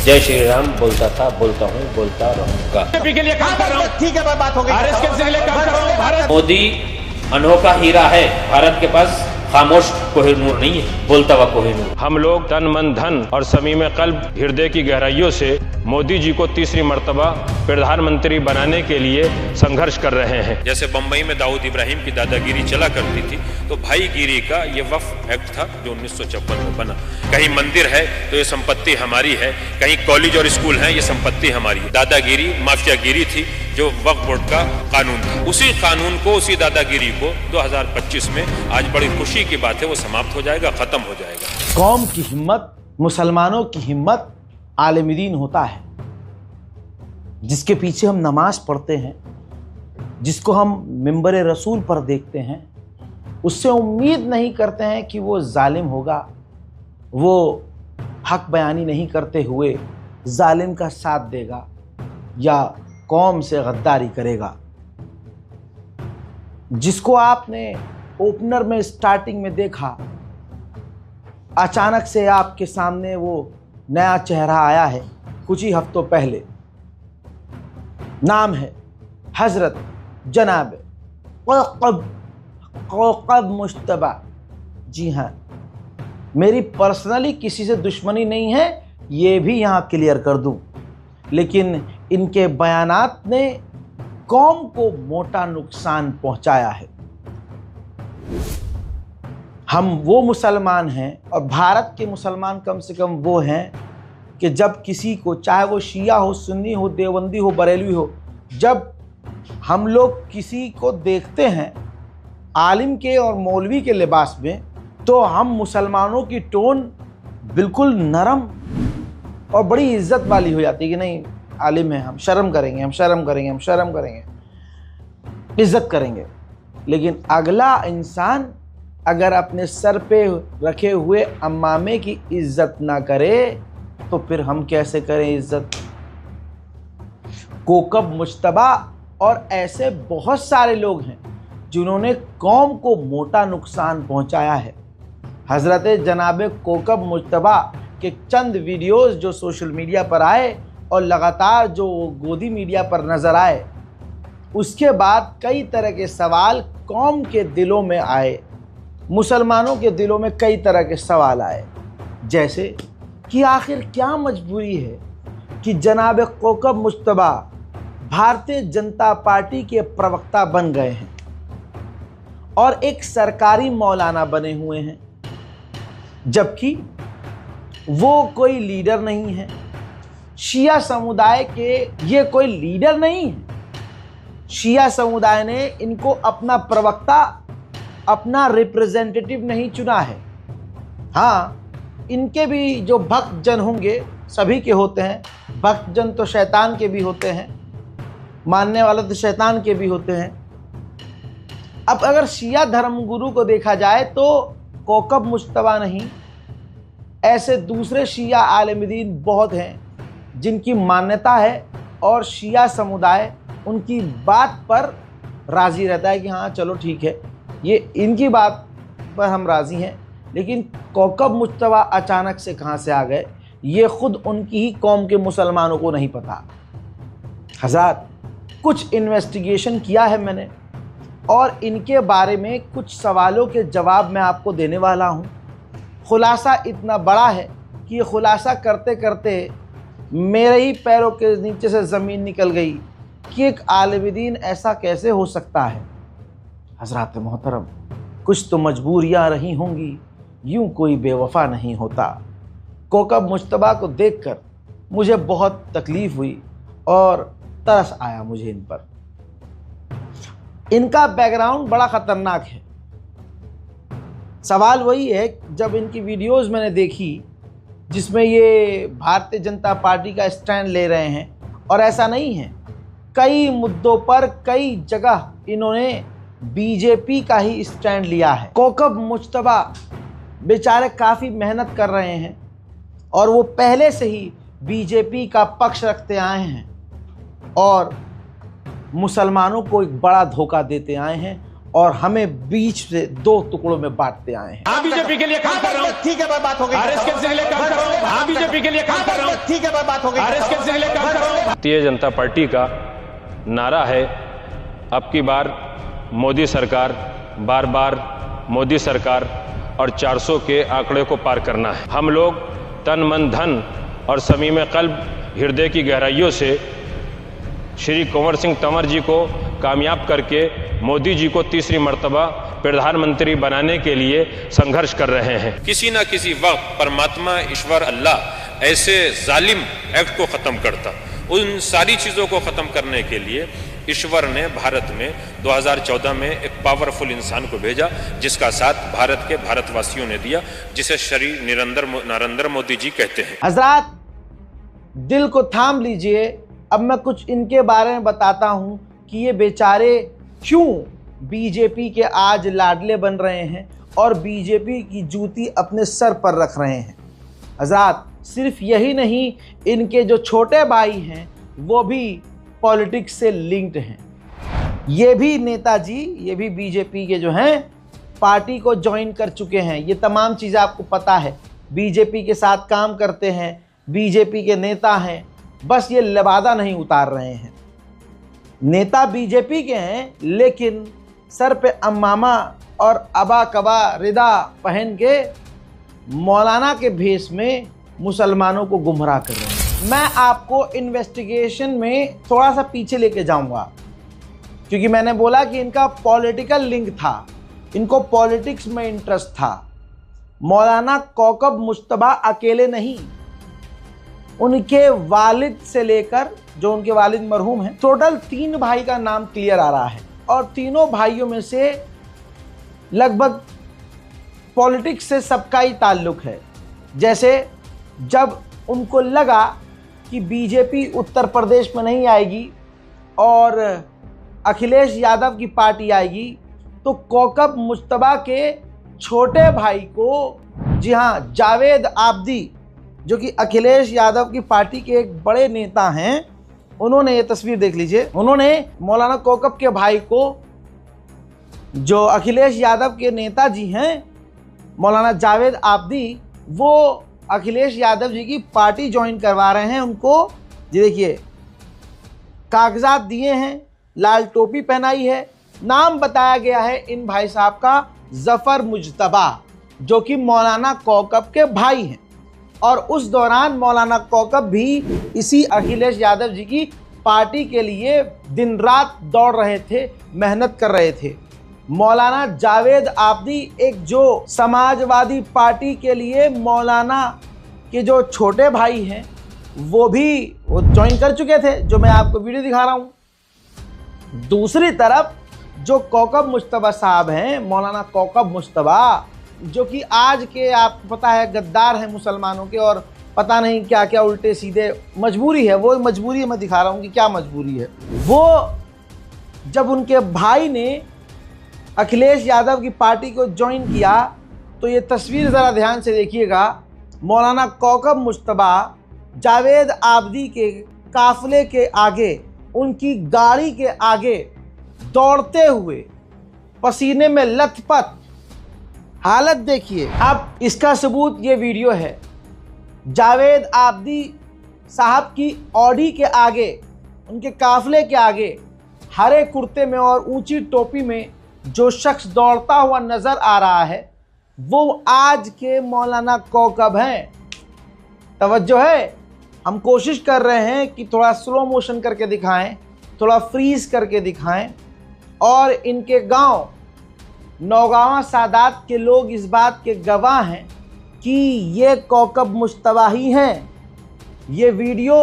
जय श्री राम बोलता था, बोलता हूँ, बोलता रहूंगा। बीजेपी के लिए काम कर रहा हूँ। ठीक है, बात हो गई। आरएसएस के लिए काम कर रहा हूँ। भारत मोदी अनोखा हीरा है, भारत के पास खामोश कोहिनूर नहीं है, बोलता हुआ कोहिनूर। हम लोग तन मन धन और समीम कल्ब हृदय की गहराइयों से मोदी जी को तीसरी मर्तबा प्रधानमंत्री बनाने के लिए संघर्ष कर रहे हैं। जैसे बंबई में दाऊद इब्राहिम की दादागिरी चला करती थी, तो भाईगिरी का ये वक्फ एक्ट था जो 1954 में बना। कहीं मंदिर है तो ये संपत्ति हमारी है, कहीं कॉलेज और स्कूल है, ये संपत्ति हमारी है। दादागिरी माफियागिरी थी जो वक्फ बोर्ड का कानून था। उसी कानून को, उसी दादागिरी को 2025 में आज बड़ी खुशी की बात है वो समाप्त हो जाएगा, खत्म हो जाएगा। कौम की हिम्मत, मुसलमानों की हिम्मत आलिम दीन होता है, जिसके पीछे हम नमाज पढ़ते हैं, जिसको हम मिंबर रसूल पर देखते हैं, उससे उम्मीद नहीं करते हैं कि वो जालिम होगा, वो हक बयानी नहीं करते हुए जालिम का साथ देगा या कौम से गद्दारी करेगा। जिसको आपने ओपनर में स्टार्टिंग में देखा, अचानक से आपके सामने वो नया चेहरा आया है कुछ ही हफ्तों पहले। नाम है हजरत जनाब कौकब मुश्तबा। जी हाँ, मेरी पर्सनली किसी से दुश्मनी नहीं है, ये भी यहाँ क्लियर कर दूँ, लेकिन इनके बयानात ने कौम को मोटा नुकसान पहुँचाया है। हम वो मुसलमान हैं, और भारत के मुसलमान कम से कम वो हैं कि जब किसी को, चाहे वो शिया हो, सुन्नी हो, देवबंदी हो, बरेलवी हो, जब हम लोग किसी को देखते हैं आलिम के और मौलवी के लिबास में, तो हम मुसलमानों की टोन बिल्कुल नरम और बड़ी इज्जत वाली हो जाती है कि नहीं, आलिम है, हम शर्म करेंगे, हम शर्म करेंगे, हम शर्म करेंगे, इज्जत करेंगे। लेकिन अगला इंसान अगर अपने सर पे रखे हुए अम्मामे की इज्जत ना करे तो फिर हम कैसे करें इज्जत। कौकब मुश्तबा और ऐसे बहुत सारे लोग हैं जिन्होंने कौम को मोटा नुकसान पहुंचाया है। हजरत जनाब कौकब मुश्तबा के चंद वीडियोस जो सोशल मीडिया पर आए और लगातार जो गोदी मीडिया पर नज़र आए, उसके बाद कई तरह के सवाल कौम के दिलों में आए, मुसलमानों के दिलों में कई तरह के सवाल आए, जैसे कि आखिर क्या मजबूरी है कि जनाब कौकब मुश्तबा भारतीय जनता पार्टी के प्रवक्ता बन गए हैं और एक सरकारी मौलाना बने हुए हैं, जबकि वो कोई लीडर नहीं है। शिया समुदाय के ये कोई लीडर नहीं है। शिया समुदाय ने इनको अपना प्रवक्ता, अपना रिप्रेजेंटेटिव नहीं चुना है। हाँ, इनके भी जो भक्तजन होंगे, सभी के होते हैं, भक्तजन तो शैतान के भी होते हैं, मानने वाले तो शैतान के भी होते हैं। अब अगर शिया धर्मगुरु को देखा जाए तो कौकब मुश्तबा नहीं, ऐसे दूसरे शिया आलिम दीन बहुत हैं जिनकी मान्यता है और शिया समुदाय उनकी बात पर राज़ी रहता है कि हाँ चलो ठीक है, ये इनकी बात पर हम राज़ी हैं। लेकिन कौकब मुश्तबा अचानक से कहाँ से आ गए, ये ख़ुद उनकी ही कौम के मुसलमानों को नहीं पता। हज़रात, कुछ इन्वेस्टिगेशन किया है मैंने और इनके बारे में कुछ सवालों के जवाब मैं आपको देने वाला हूँ। खुलासा इतना बड़ा है कि ये खुलासा करते करते मेरे ही पैरों के नीचे से ज़मीन निकल गई कि एक आलिम दीन ऐसा कैसे हो सकता है। हज़रात मोहतरम, कुछ तो मजबूरियाँ रही होंगी, यूँ कोई बेवफा नहीं होता। कौकब मुश्तबा को देखकर मुझे बहुत तकलीफ़ हुई और तरस आया मुझे इन पर। इनका बैकग्राउंड बड़ा ख़तरनाक है। सवाल वही है, जब इनकी वीडियोस मैंने देखी जिसमें ये भारतीय जनता पार्टी का स्टैंड ले रहे हैं, और ऐसा नहीं है, कई मुद्दों पर कई जगह इन्होंने बीजेपी का ही स्टैंड लिया है। कौकब मुश्तबा बेचारे काफ़ी मेहनत कर रहे हैं और वो पहले से ही बीजेपी का पक्ष रखते आए हैं और मुसलमानों को एक बड़ा धोखा देते आए हैं और हमें बीच से दो टुकड़ों में बांटते आए हैं। हाँ बीजेपी के लिए काम कर रहा हूँ, ठीक है बात हो गई। आरएसएस के लिए काम कर रहा हूँ, हाँ बीजेपी के लिए काम कर रहा हूँ, ठीक है बात हो गई। आरएसएस के लिए काम कर रहा हूँ। भारतीय जनता पार्टी का नारा है, अब की बार मोदी सरकार, बार बार मोदी सरकार और 400 के आंकड़े को पार करना है। हम लोग तन मन धन और समीम कल्ब हृदय की गहराइयों से श्री कुंवर सिंह तंवर जी को कामयाब करके मोदी जी को तीसरी मर्तबा प्रधानमंत्री बनाने के लिए संघर्ष कर रहे हैं। किसी ना किसी वक्त परमात्मा ईश्वर अल्लाह ऐसे जालिम एक्ट को खत्म करता। उन सारी चीजों को खत्म करने के लिए ईश्वर ने भारत में 2014 में एक पावरफुल इंसान को भेजा, जिसका साथ भारत के भारतवासियों ने दिया, जिसे श्री नरेंद्र मोदी जी कहते हैं। हजरात, दिल को थाम लीजिए। अब मैं कुछ इनके बारे में बताता हूं कि ये बेचारे क्यों बीजेपी के आज लाडले बन रहे हैं और बीजेपी की जूती अपने सर पर रख रहे हैं। हजरात, सिर्फ यही नहीं, इनके जो छोटे भाई हैं वो भी पॉलिटिक्स से लिंक्ड हैं। ये भी नेताजी, ये भी बीजेपी के जो हैं पार्टी को ज्वाइन कर चुके हैं। ये तमाम चीज़ें आपको पता है, बीजेपी के साथ काम करते हैं, बीजेपी के नेता हैं, बस ये लबादा नहीं उतार रहे हैं। नेता बीजेपी के हैं लेकिन सर पे अम्मामा और अबा कबा रिदा पहन के मौलाना के भेष में मुसलमानों को गुमराह कर रहे हैं। मैं आपको इन्वेस्टिगेशन में थोड़ा सा पीछे लेके जाऊंगा, क्योंकि मैंने बोला कि इनका पॉलिटिकल लिंक था, इनको पॉलिटिक्स में इंटरेस्ट था। मौलाना कौकब मुश्तबा अकेले नहीं, उनके वालिद से लेकर, जो उनके वालिद मरहूम हैं, टोटल 3 भाई का नाम क्लियर आ रहा है और तीनों भाइयों में से लगभग पॉलिटिक्स से सबका ही ताल्लुक है। जैसे जब उनको लगा कि बीजेपी उत्तर प्रदेश में नहीं आएगी और अखिलेश यादव की पार्टी आएगी, तो कौकब मुश्तबा के छोटे भाई को, जी हाँ, जावेद आबदी, जो कि अखिलेश यादव की पार्टी के एक बड़े नेता हैं, उन्होंने ये तस्वीर देख लीजिए, उन्होंने मौलाना कौकब के भाई को, जो अखिलेश यादव के नेताजी हैं मौलाना जावेद आबदी, वो अखिलेश यादव जी की पार्टी ज्वाइन करवा रहे हैं उनको। ये देखिए, कागजात दिए हैं, लाल टोपी पहनाई है, नाम बताया गया है इन भाई साहब का जफर मुजतबा, जो कि मौलाना कौकब के भाई हैं। और उस दौरान मौलाना कौकब भी इसी अखिलेश यादव जी की पार्टी के लिए दिन रात दौड़ रहे थे, मेहनत कर रहे थे। मौलाना जावेद आबदी एक जो समाजवादी पार्टी के लिए मौलाना के जो छोटे भाई हैं वो ज्वाइन कर चुके थे, जो मैं आपको वीडियो दिखा रहा हूँ। दूसरी तरफ जो कौकब मुश्तबा साहब हैं, मौलाना कौकब मुश्तबा, जो कि आज के आपको पता है गद्दार हैं मुसलमानों के, और पता नहीं क्या क्या उल्टे सीधे, मजबूरी है, वो मजबूरी मैं दिखा रहा हूँ कि क्या मजबूरी है। वो जब उनके भाई ने अखिलेश यादव की पार्टी को ज्वाइन किया, तो ये तस्वीर ज़रा ध्यान से देखिएगा। मौलाना कौकब मुश्तबा जावेद आबदी के काफिले के आगे, उनकी गाड़ी के आगे दौड़ते हुए, पसीने में लथपथ, हालत देखिए। अब इसका सबूत ये वीडियो है। जावेद आबदी साहब की ऑडी के आगे, उनके काफिले के आगे, हरे कुर्ते में और ऊंची टोपी में जो शख्स दौड़ता हुआ नजर आ रहा है, वो आज के मौलाना कौकब हैं। तवज्जो है, हम कोशिश कर रहे हैं कि थोड़ा स्लो मोशन करके दिखाएं, थोड़ा फ्रीज करके दिखाएं, और इनके गांव नौगावा सादात के लोग इस बात के गवाह हैं कि ये कौकब मुश्तबा ही हैं। ये वीडियो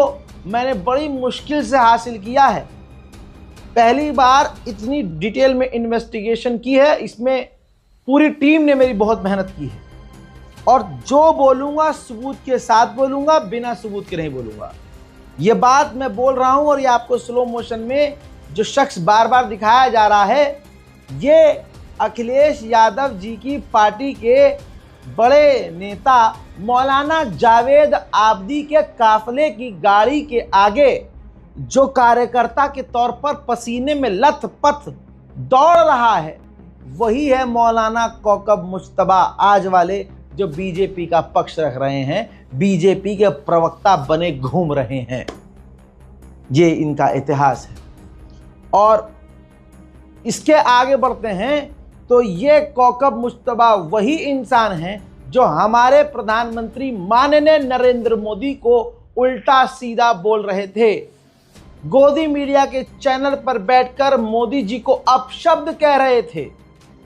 मैंने बड़ी मुश्किल से हासिल किया है, पहली बार इतनी डिटेल में इन्वेस्टिगेशन की है, इसमें पूरी टीम ने मेरी बहुत मेहनत की है। और जो बोलूँगा सबूत के साथ बोलूँगा, बिना सबूत के नहीं बोलूँगा। ये बात मैं बोल रहा हूँ और ये आपको स्लो मोशन में जो शख्स बार बार दिखाया जा रहा है, ये अखिलेश यादव जी की पार्टी के बड़े नेता मौलाना जावेद आबदी के काफिले की गाड़ी के आगे जो कार्यकर्ता के तौर पर पसीने में लथपथ दौड़ रहा है, वही है मौलाना कौकब मुश्तबा, आज वाले जो बीजेपी का पक्ष रख रहे हैं, बीजेपी के प्रवक्ता बने घूम रहे हैं। ये इनका इतिहास है। और इसके आगे बढ़ते हैं तो ये कौकब मुश्तबा वही इंसान हैं जो हमारे प्रधानमंत्री माननीय नरेंद्र मोदी को उल्टा सीधा बोल रहे थे। गोदी मीडिया के चैनल पर बैठकर मोदी जी को अपशब्द कह रहे थे,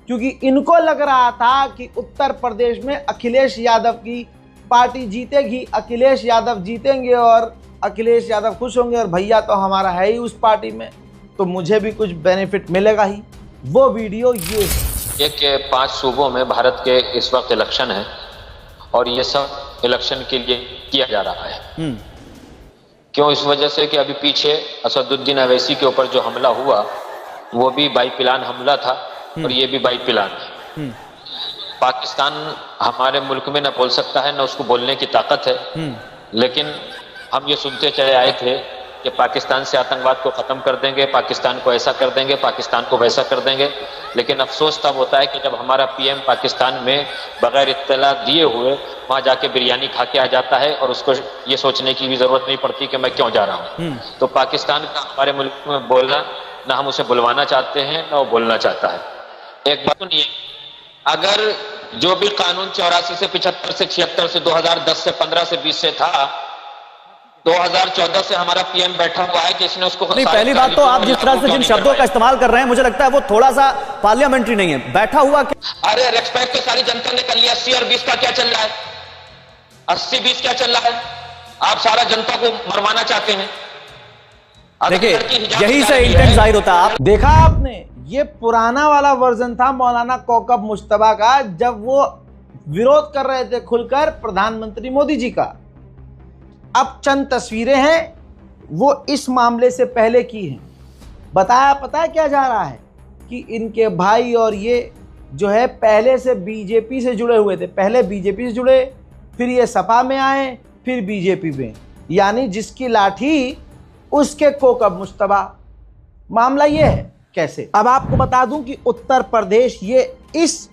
क्योंकि इनको लग रहा था कि उत्तर प्रदेश में अखिलेश यादव की पार्टी जीतेगी, अखिलेश यादव जीतेंगे और अखिलेश यादव खुश होंगे और भैया तो हमारा है ही उस पार्टी में, तो मुझे भी कुछ बेनिफिट मिलेगा ही। वो वीडियो ये है। एक 5 सूबों में भारत के इस वक्त इलेक्शन है और ये सब इलेक्शन के लिए किया जा रहा है। क्यों? इस वजह से कि अभी पीछे असदुद्दीन अवैसी के ऊपर जो हमला हुआ वो भी बाई प्लान हमला था और ये भी बाई प्लान है। पाकिस्तान हमारे मुल्क में न बोल सकता है न उसको बोलने की ताकत है, लेकिन हम ये सुनते चले आए थे कि पाकिस्तान से आतंकवाद को ख़त्म कर देंगे, पाकिस्तान को ऐसा कर देंगे, पाकिस्तान को वैसा कर देंगे। लेकिन अफसोस तब होता है कि जब हमारा पीएम पाकिस्तान में बगैर इत्तला दिए हुए वहाँ जाके बिरयानी खा के आ जाता है और उसको ये सोचने की भी ज़रूरत नहीं पड़ती कि मैं क्यों जा रहा हूँ। तो पाकिस्तान का हमारे मुल्क में बोलना, ना हम उसे बुलवाना चाहते हैं ना वो बोलना चाहता है। एक बात सुनिए, अगर जो भी कानून 84 से 75 से 76 से 2010 से 15 से 20 से था, 2014 से हमारा पीएम बैठा हुआ है कि इसने उसको नहीं। पहली बात तो आप जिस तरह से जिन शब्दों का इस्तेमाल कर रहे हैं, मुझे लगता है वो थोड़ा सा पार्लियामेंट्री नहीं है। बैठा हुआ अरे रेस्पेक्ट तो सारी जनता ने कर लिया। 80 और 20 का क्या चल रहा है? 80-20 क्या चल रहा है? आप सारा जनता को मरवाना चाहते हैं। देखिए, यही से इंटेंट जाहिर होता है। आप देखा आपने, ये पुराना वाला वर्जन था मौलाना कौकब मुश्तबा का, जब वो विरोध कर रहे थे खुलकर प्रधानमंत्री मोदी जी का। अब चंद तस्वीरें हैं वो इस मामले से पहले की हैं। पता है क्या जा रहा है कि इनके भाई और ये जो है पहले से बीजेपी से जुड़े हुए थे। पहले बीजेपी से जुड़े, फिर ये सपा में आए, फिर बीजेपी में, यानी जिसकी लाठी उसके कौकब मुश्तबा। मामला ये है। कैसे? अब आपको बता दूं कि उत्तर प्रदेश, ये इस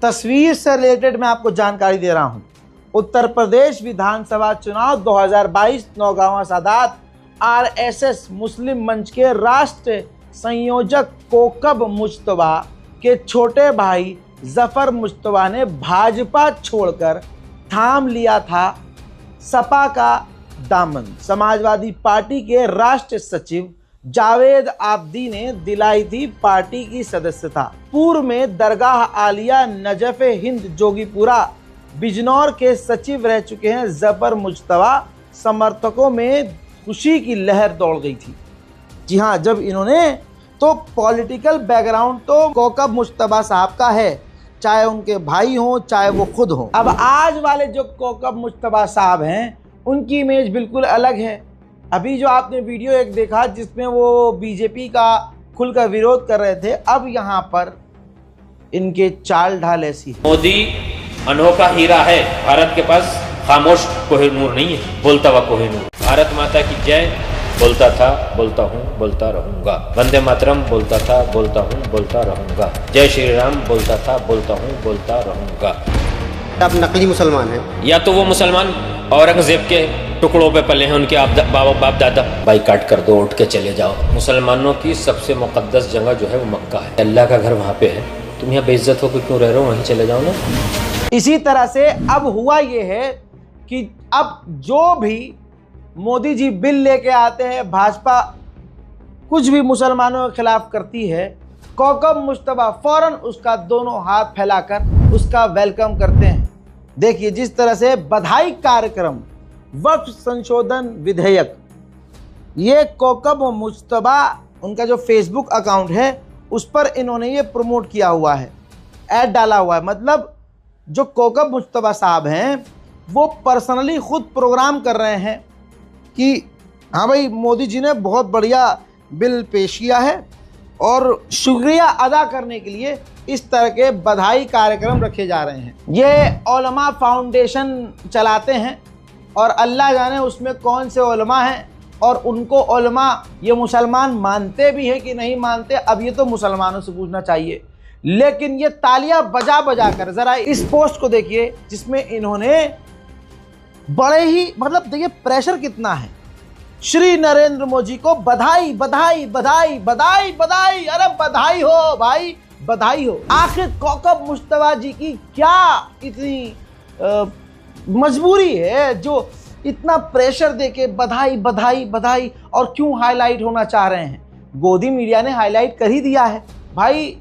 तस्वीर से रिलेटेड मैं आपको जानकारी दे रहा हूं। उत्तर प्रदेश विधानसभा चुनाव 2022 नौगांवा सादात आरएसएस मुस्लिम मंच के राष्ट्रीय संयोजक कौकब मुश्तबा के छोटे भाई जफर मुश्तबा ने भाजपा छोड़कर थाम लिया था सपा का दामन। समाजवादी पार्टी के राष्ट्रीय सचिव जावेद आब्दी ने दिलाई थी पार्टी की सदस्यता। पूर्व में दरगाह आलिया नजफ हिंद जोगीपुरा बिजनौर के सचिव रह चुके हैं जफर मुश्तबा। समर्थकों में खुशी की लहर दौड़ गई थी। जी हाँ, जब इन्होंने तो पॉलिटिकल बैकग्राउंड तो कौकब मुश्तबा साहब का है, चाहे उनके भाई हों चाहे वो खुद हों। अब आज वाले जो कौकब मुश्तबा साहब हैं उनकी इमेज बिल्कुल अलग है। अभी जो आपने वीडियो एक देखा जिसमें वो बीजेपी का खुलकर विरोध कर रहे थे, अब यहाँ पर इनके चाल ढाल ऐसी है। मोदी अनोखा हीरा है, भारत के पास खामोश कोहिनूर नहीं है, बोलता हुआ कोहिनूर। भारत माता की जय बोलता था, बोलता हूँ, बोलता रहूंगा। वंदे मातरम बोलता था, बोलता हूँ, बोलता रहूंगा। जय श्री राम बोलता था, बोलता हूँ, बोलता रहूंगा। आप नकली मुसलमान हैं, या तो वो मुसलमान औरंगजेब के टुकड़ों पे पले हैं, उनके बाप दादा। बाइकाट कर दो, उठ के चले जाओ। मुसलमानों की सबसे मुकद्दस जगह जो है वो मक्का है, अल्लाह का घर वहाँ पे है। तुम यहाँ बेइज्जत होकर क्यों रह रहे हो? वहीं चले जाओ ना। इसी तरह से अब हुआ ये है कि अब जो भी मोदी जी बिल लेके आते हैं, भाजपा कुछ भी मुसलमानों के खिलाफ करती है, कौकब मुश्तबा फौरन उसका दोनों हाथ फैलाकर उसका वेलकम करते हैं। देखिए जिस तरह से बधाई कार्यक्रम, वक्फ संशोधन विधेयक, ये कौकब मुश्तबा उनका जो फेसबुक अकाउंट है उस पर इन्होंने ये प्रमोट किया हुआ है, ऐड डाला हुआ है। मतलब जो कौकब मुश्तबा साहब हैं वो पर्सनली खुद प्रोग्राम कर रहे हैं कि हाँ भाई मोदी जी ने बहुत बढ़िया बिल पेश किया है, और शुक्रिया अदा करने के लिए इस तरह के बधाई कार्यक्रम रखे जा रहे हैं। ये उलमा फाउंडेशन चलाते हैं और अल्लाह जाने उसमें कौन से उलमा हैं, और उनको उलमा ये मुसलमान मानते भी हैं कि नहीं मानते, अब ये तो मुसलमानों से पूछना चाहिए। लेकिन ये तालियां बजा बजा कर, जरा इस पोस्ट को देखिए जिसमें इन्होंने बड़े ही, मतलब देखिए प्रेशर कितना है। श्री नरेंद्र मोदी को बधाई बधाई बधाई बधाई बधाई, अरे बधाई हो भाई, बधाई हो। आखिर कौकब मुश्तबा जी की क्या इतनी मजबूरी है जो इतना प्रेशर देके बधाई बधाई बधाई, और क्यों हाईलाइट होना चाह रहे हैं? गोदी मीडिया ने हाईलाइट कर ही दिया है भाई,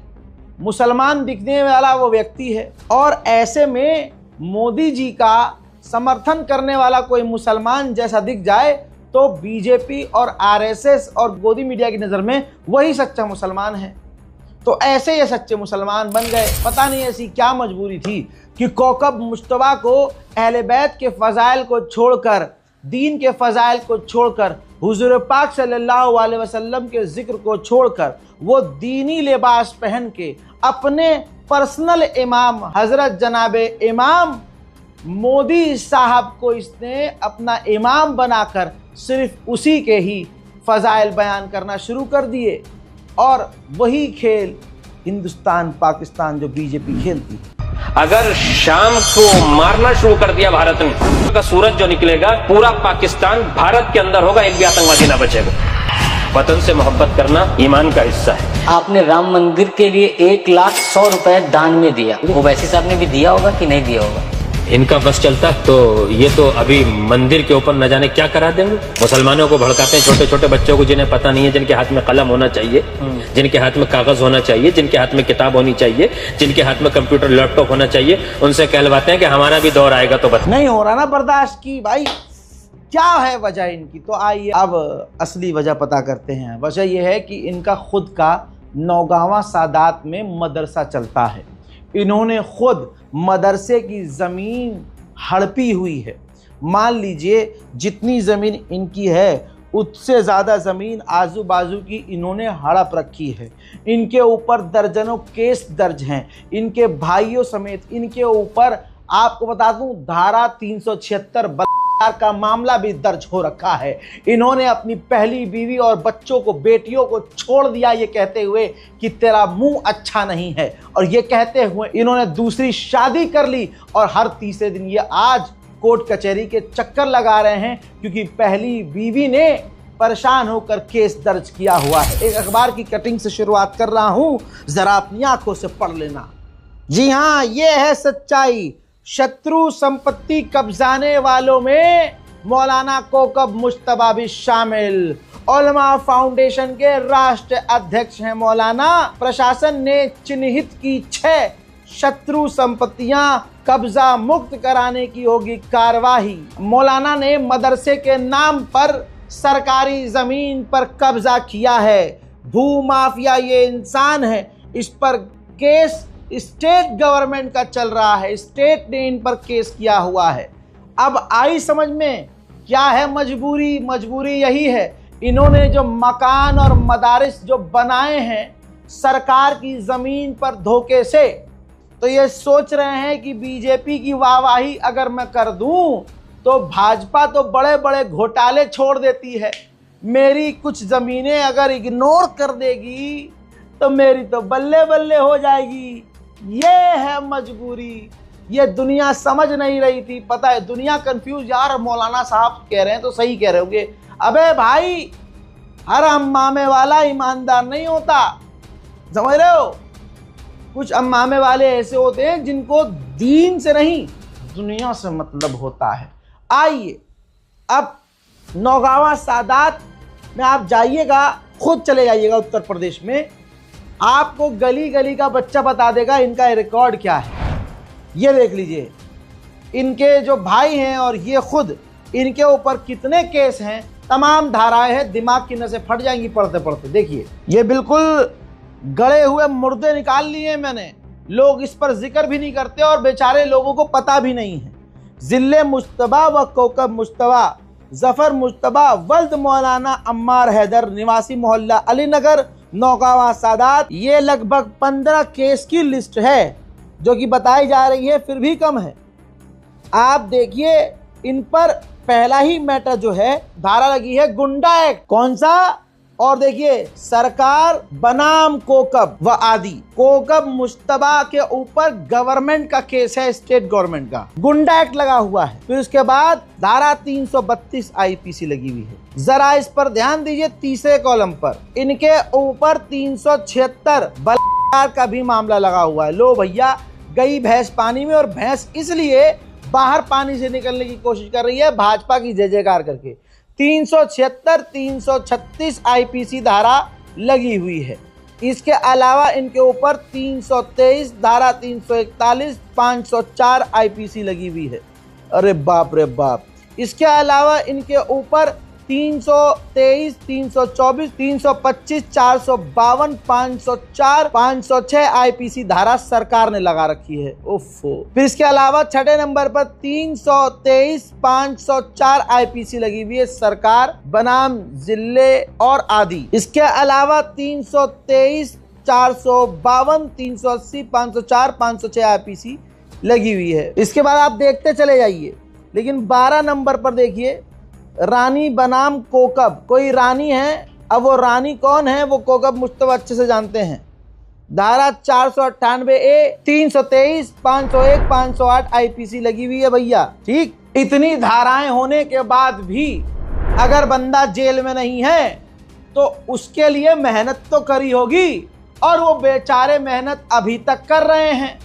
मुसलमान दिखने वाला वो व्यक्ति है, और ऐसे में मोदी जी का समर्थन करने वाला कोई मुसलमान जैसा दिख जाए तो बीजेपी और आरएसएस और गोदी मीडिया की नज़र में वही सच्चा मुसलमान है। तो ऐसे ये सच्चे मुसलमान बन गए। पता नहीं ऐसी क्या मजबूरी थी कि कौकब मुश्तबा को अहले बैत के फ़ज़ाइल को छोड़कर, दीन के फ़ज़ाइल को छोड़कर, हुज़ूर पाक सल्लल्लाहु अलैहि वसल्लम के ज़िक्र को छोड़कर, वो दीनी लिबास पहन के अपने पर्सनल इमाम हज़रत जनाबे इमाम मोदी साहब को इसने अपना इमाम बनाकर सिर्फ उसी के ही फ़ज़ाइल बयान करना शुरू कर दिए। और वही खेल हिंदुस्तान पाकिस्तान जो बीजेपी खेलती है। अगर शाम को मारना शुरू कर दिया भारत ने, का सूरज जो निकलेगा पूरा पाकिस्तान भारत के अंदर होगा, एक भी आतंकवादी ना बचेगा। वतन से मोहब्बत करना ईमान का हिस्सा है। आपने राम मंदिर के लिए 1,100,000 रुपए दान में दिया, वो वैसी साहब ने भी दिया होगा कि नहीं दिया होगा? इनका बस चलता तो ये तो अभी मंदिर के ऊपर न जाने क्या करा देंगे। मुसलमानों को भड़काते हैं, छोटे छोटे बच्चों को जिन्हें पता नहीं है, जिनके हाथ में कलम होना चाहिए, जिनके हाथ में कागज होना चाहिए, जिनके हाथ में किताब होनी चाहिए, जिनके हाथ में कंप्यूटर लैपटॉप होना चाहिए, उनसे कहलवाते हैं कि हमारा भी दौर आएगा तो बता। नहीं हो रहा ना बर्दाश्त की भाई, क्या है वजह इनकी? तो आइए अब असली वजह पता करते हैं। वजह यह है कि इनका खुद का नौगावा सादात में मदरसा चलता है। इन्होंने खुद मदरसे की ज़मीन हड़पी हुई है। मान लीजिए जितनी ज़मीन इनकी है उससे ज़्यादा ज़मीन आजू बाजू की इन्होंने हड़प रखी है। इनके ऊपर दर्जनों केस दर्ज हैं, इनके भाइयों समेत। इनके ऊपर आपको बता दूं धारा 376 का मामला भी दर्ज हो रखा है। इन्होंने अपनी पहली बीवी और बच्चों को, बेटियों को छोड़ दिया ये कहते हुए कि तेरा मुंह अच्छा नहीं है, और ये कहते हुए इन्होंने दूसरी शादी कर ली, और हर तीसरे दिन ये आज कोर्ट कचहरी के चक्कर लगा रहे हैं क्योंकि पहली बीवी ने परेशान होकर केस दर्ज किया हुआ है। एक अखबार की कटिंग से शुरुआत कर रहा हूं, जरा अपनी आंखों से पढ़ लेना। जी हाँ, ये है सच्चाई। शत्रु संपत्ति कब्जाने वालों में मौलाना कौकब मुश्तबा भी शामिल। उलमा फाउंडेशन के राष्ट्र अध्यक्ष हैं मौलाना। प्रशासन ने चिन्हित की 6 शत्रु संपत्तियां कब्जा मुक्त कराने की होगी कार्यवाही। मौलाना ने मदरसे के नाम पर सरकारी जमीन पर कब्जा किया है। भू माफिया ये इंसान है, इस पर केस स्टेट गवर्नमेंट का चल रहा है, स्टेट ने इन पर केस किया हुआ है। अब आई समझ में क्या है मजबूरी? मजबूरी यही है, इन्होंने जो मकान और मदारिस जो बनाए हैं सरकार की ज़मीन पर धोखे से, तो ये सोच रहे हैं कि बीजेपी की वाहवाही अगर मैं कर दूं तो भाजपा तो बड़े बड़े घोटाले छोड़ देती है, मेरी कुछ ज़मीनें अगर इग्नोर कर देगी तो मेरी तो बल्ले बल्ले हो जाएगी। ये है मजबूरी। ये दुनिया समझ नहीं रही थी। पता है दुनिया कंफ्यूज। यार मौलाना साहब कह रहे हैं तो सही कह रहे होंगे। अबे भाई, हर अम्मामे वाला ईमानदार नहीं होता, समझ रहे हो? कुछ अम्मामे वाले ऐसे होते हैं जिनको दीन से नहीं दुनिया से मतलब होता है। आइए अब नौगावा सादात में आप जाइएगा, खुद चले जाइएगा उत्तर प्रदेश में, आपको गली गली का बच्चा बता देगा इनका रिकॉर्ड क्या है। ये देख लीजिए, इनके जो भाई हैं और ये खुद, इनके ऊपर कितने केस हैं, तमाम धाराएं हैं, दिमाग की नसें फट जाएंगी पढ़ते पढ़ते। देखिए ये बिल्कुल गड़े हुए मुर्दे निकाल लिए मैंने, लोग इस पर जिक्र भी नहीं करते और बेचारे लोगों को पता भी नहीं है। जिले मुश्तबा व कौकब मुश्तबा, जफर मुश्तबा वल्द मौलाना अम्मार हैदर, निवासी मोहल्ला अलीनगर, नौगावा सादात। ये लगभग 15 केस की लिस्ट है जो कि बताई जा रही है, फिर भी कम है। आप देखिए इन पर पहला ही मैटर जो है, धारा लगी है गुंडा एक्ट। कौन सा? और देखिए, सरकार बनाम कोकब व आदि, कोकब मुश्तबा के ऊपर गवर्नमेंट का केस है, स्टेट गवर्नमेंट का गुंडा एक्ट लगा हुआ है। फिर उसके बाद धारा 332 आईपीसी लगी हुई है। जरा इस पर ध्यान दीजिए, तीसरे कॉलम पर इनके ऊपर 376 बलात्कार का भी मामला लगा हुआ है। लो भैया, गई भैंस पानी में, और भैंस इसलिए बाहर पानी से निकलने की कोशिश कर रही है भाजपा की जय जयकार करके। 376, 336 आईपीसी धारा लगी हुई है। इसके अलावा इनके ऊपर 323 धारा 341, 504 आईपीसी लगी हुई है। अरे बाप रे बाप। इसके अलावा इनके ऊपर 323, 324, 325, 452, 504, 506 आईपीसी धारा सरकार ने लगा रखी है। ओफो। फिर इसके अलावा छठे नंबर पर 323, 504 आईपीसी लगी हुई है, सरकार बनाम जिले और आदि। इसके अलावा 323, 452, 380, 504, 506 आईपीसी लगी हुई है। इसके बाद आप देखते चले जाइए। लेकिन 12 नंबर पर देखिए, रानी बनाम कोकब। कोई रानी है, अब वो रानी कौन है वो कोकब मुश्तबा अच्छे से जानते हैं। धारा 498A, 323, 501, 508 आईपीसी लगी हुई है भैया। ठीक, इतनी धाराएं होने के बाद भी अगर बंदा जेल में नहीं है तो उसके लिए मेहनत तो करी होगी, और वो बेचारे मेहनत अभी तक कर रहे हैं।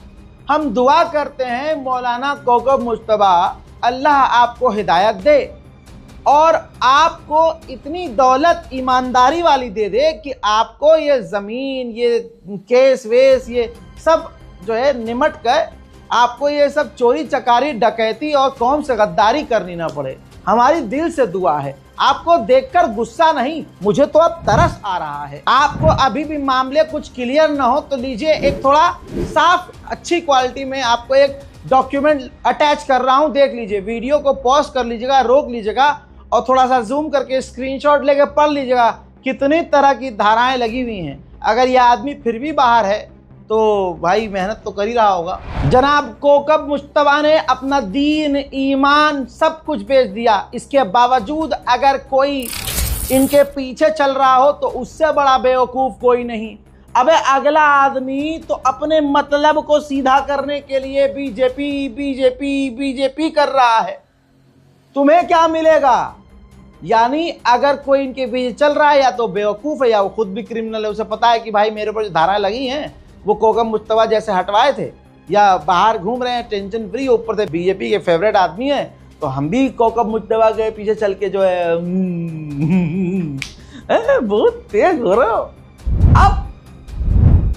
हम दुआ करते हैं मौलाना कोकब मुश्तबा, अल्लाह आपको हिदायत दे और आपको इतनी दौलत ईमानदारी वाली दे दे कि आपको ये ज़मीन, ये केस वेस, ये सब जो है निमट कर आपको ये सब चोरी चकारी, डकैती और कौम से गद्दारी करनी ना पड़े। हमारी दिल से दुआ है। आपको देखकर गुस्सा नहीं, मुझे तो अब तरस आ रहा है। आपको अभी भी मामले कुछ क्लियर ना हो तो लीजिए, एक थोड़ा साफ अच्छी क्वालिटी में आपको एक डॉक्यूमेंट अटैच कर रहा हूं, देख लीजिए। वीडियो को पॉज कर लीजिएगा, रोक लीजिएगा और थोड़ा सा जूम करके स्क्रीनशॉट लेके पढ़ लीजिएगा कितनी तरह की धाराएं लगी हुई हैं। अगर यह आदमी फिर भी बाहर है तो भाई मेहनत तो कर ही रहा होगा। जनाब कोकब मुश्तबा ने अपना दीन, ईमान सब कुछ बेच दिया। इसके बावजूद अगर कोई इनके पीछे चल रहा हो तो उससे बड़ा बेवकूफ़ कोई नहीं। अबे अगला आदमी तो अपने मतलब को सीधा करने के लिए बीजेपी बीजेपी बीजेपी कर रहा है, तुम्हें क्या मिलेगा? यानी अगर कोई इनके पीछे चल रहा है या तो बेवकूफ़ है या वो खुद भी क्रिमिनल है। उसे पता है कि भाई मेरे ऊपर जो धाराएं लगी हैं वो कोकब मुश्तबा जैसे हटवाए थे, या बाहर घूम रहे हैं टेंशन फ्री, ऊपर से बीजेपी के फेवरेट आदमी है, तो हम भी कोकब मुश्तबा के पीछे चल के जो है बहुत तेज हो रहे हो। अब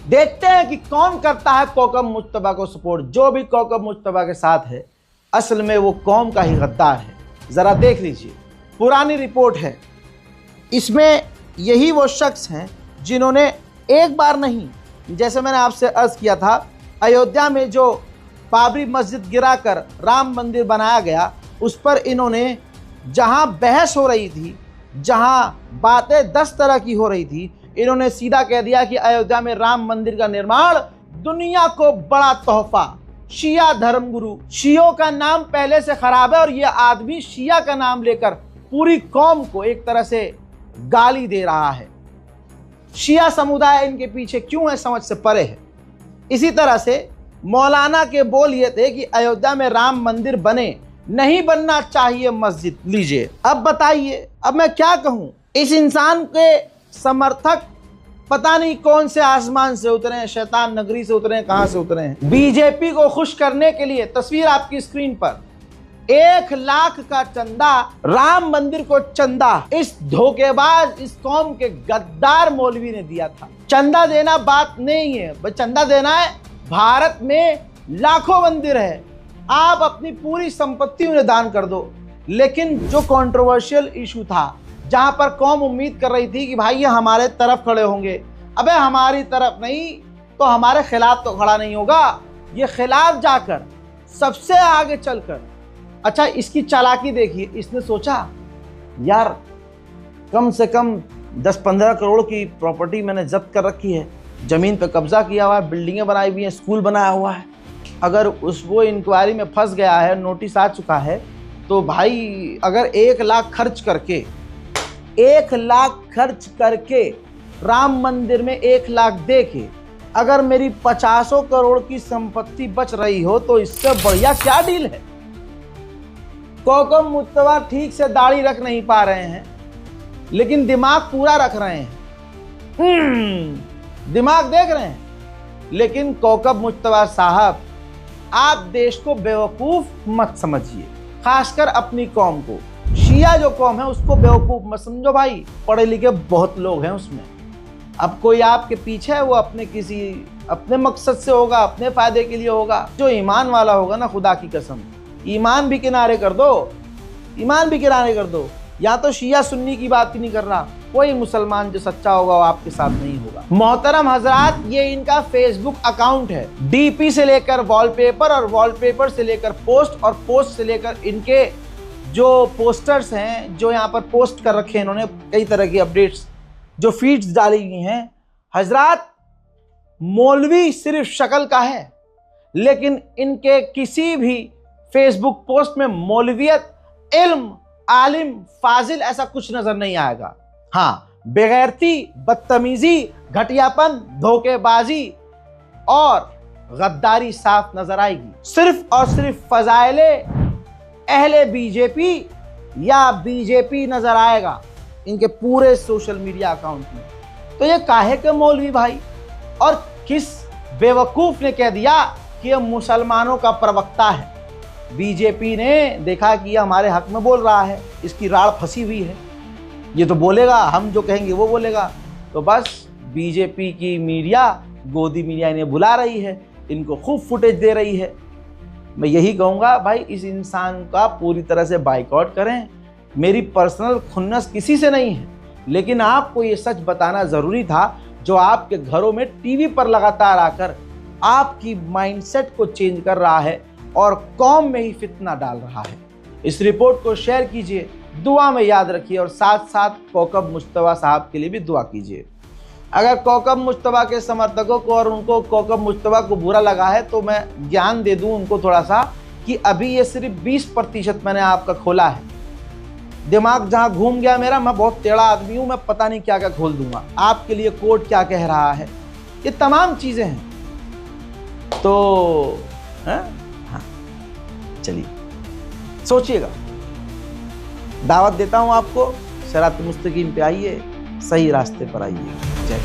देखते हैं कि कौन करता है कोकब मुश्तबा को सपोर्ट। जो भी कोकब मुश्तबा के साथ है असल में वो कौम का ही गद्दार है। जरा देख लीजिए, पुरानी रिपोर्ट है, इसमें यही वो शख्स हैं जिन्होंने एक बार नहीं, जैसे मैंने आपसे अर्ज किया था, अयोध्या में जो बाबरी मस्जिद गिराकर राम मंदिर बनाया गया उस पर इन्होंने जहां बहस हो रही थी, जहां बातें 10 तरह की हो रही थी, इन्होंने सीधा कह दिया कि अयोध्या में राम मंदिर का निर्माण दुनिया को बड़ा तोहफा। शिया धर्मगुरु, शियों का नाम पहले से खराब है और ये आदमी शिया का नाम लेकर पूरी कौम को एक तरह से गाली दे रहा है। शिया समुदाय इनके पीछे क्यों है समझ से परे है। इसी तरह से मौलाना के बोल ये थे कि अयोध्या में राम मंदिर बने, नहीं बनना चाहिए मस्जिद। लीजिए, अब बताइए, अब मैं क्या कहूं। इस इंसान के समर्थक पता नहीं कौन से आसमान से उतरे हैं, शैतान नगरी से उतरे हैं, कहां से उतरे हैं। बीजेपी को खुश करने के लिए तस्वीर आपकी स्क्रीन पर 1 लाख का चंदा, राम मंदिर को चंदा इस धोखेबाज, इस कौम के गद्दार मौलवी ने दिया था। चंदा देना बात नहीं है, बस चंदा देना है। भारत में लाखों मंदिर है, आप अपनी पूरी संपत्ति उन्हें दान कर दो। लेकिन जो कंट्रोवर्शियल इशू था, जहां पर कौम उम्मीद कर रही थी कि भाई ये हमारे तरफ खड़े होंगे, अबे हमारी तरफ नहीं तो हमारे खिलाफ तो खड़ा नहीं होगा, ये खिलाफ जाकर सबसे आगे चलकर। अच्छा, इसकी चालाकी देखिए, इसने सोचा यार कम से कम 10-15 करोड़ की प्रॉपर्टी मैंने जब्त कर रखी है, ज़मीन पे कब्जा किया हुआ है, बिल्डिंगें बनाई हुई हैं, स्कूल बनाया हुआ है। अगर वो इंक्वायरी में फंस गया है, नोटिस आ चुका है, तो भाई अगर 1 लाख खर्च करके 1 लाख खर्च करके राम मंदिर में 1 लाख दे के अगर मेरी 50 करोड़ की संपत्ति बच रही हो तो इससे बढ़िया क्या डील है। कौकब मुश्तबा ठीक से दाढ़ी रख नहीं पा रहे हैं, लेकिन दिमाग पूरा रख रहे हैं। दिमाग देख रहे हैं। लेकिन कौकब मुश्तबा साहब, आप देश को बेवकूफ मत समझिए, खासकर अपनी कौम को। शिया जो कौम है उसको बेवकूफ मत समझो भाई, पढ़े लिखे बहुत लोग हैं उसमें। अब कोई आपके पीछे है, वो अपने मकसद से होगा, अपने फायदे के लिए होगा। जो ईमान वाला होगा ना, खुदा की कसम, ईमान भी किनारे कर दो, ईमान भी किनारे कर दो। या तो शिया सुन्नी की बात ही नहीं कर रहा, कोई मुसलमान जो सच्चा होगा वो आपके साथ नहीं होगा। मोहतरम हजरात, ये इनका फेसबुक अकाउंट है। डीपी से लेकर वॉलपेपर और वॉलपेपर से लेकर पोस्ट और पोस्ट से लेकर इनके जो पोस्टर्स हैं, जो यहाँ पर पोस्ट कर रखे हैं इन्होंने, कई तरह की अपडेट्स जो फीड्स डाली गई हैं। हजरात, मौलवी सिर्फ शक्ल का है, लेकिन इनके किसी भी फेसबुक पोस्ट में मौलवियत, इल्म, आलिम, फाजिल ऐसा कुछ नजर नहीं आएगा। हाँ, बेगैरती, बदतमीजी, घटियापन, धोखेबाजी और गद्दारी साफ नजर आएगी। सिर्फ और सिर्फ फजाइले अहले बीजेपी या बीजेपी नजर आएगा इनके पूरे सोशल मीडिया अकाउंट में। तो ये काहे के मौलवी भाई, और किस बेवकूफ ने कह दिया कि यह मुसलमानों का प्रवक्ता है। बीजेपी ने देखा कि यह हमारे हक में बोल रहा है, इसकी राड़ फंसी हुई है, ये तो बोलेगा, हम जो कहेंगे वो बोलेगा। तो बस बीजेपी की मीडिया, गोदी मीडिया इन्हें बुला रही है, इनको खूब फुटेज दे रही है। मैं यही कहूँगा भाई, इस इंसान का पूरी तरह से बाइकआउट करें। मेरी पर्सनल खुन्नस किसी से नहीं है, लेकिन आपको ये सच बताना ज़रूरी था जो आपके घरों में टीवी पर लगातार आकर आपकी माइंडसेट को चेंज कर रहा है और कौम में ही फितना डाल रहा है। इस रिपोर्ट को शेयर कीजिए, दुआ में याद रखिए और साथ साथ कौकब मुश्तबा साहब के लिए भी दुआ कीजिए। अगर कौकब मुश्तबा के समर्थकों को और उनको कौकब मुश्तबा को बुरा लगा है तो मैं ज्ञान दे दूं उनको थोड़ा सा कि अभी ये सिर्फ 20% मैंने आपका खोला है। दिमाग जहां घूम गया मेरा, मैं बहुत टेढ़ा आदमी हूं, मैं पता नहीं क्या क्या खोल दूंगा। आपके लिए कोर्ट क्या कह रहा है, ये तमाम चीज़ें हैं। तो हाँ, चलिए सोचिएगा। दावत देता हूं आपको, सिरात मुस्तकीम पे आइए, सही रास्ते पर आइए। जय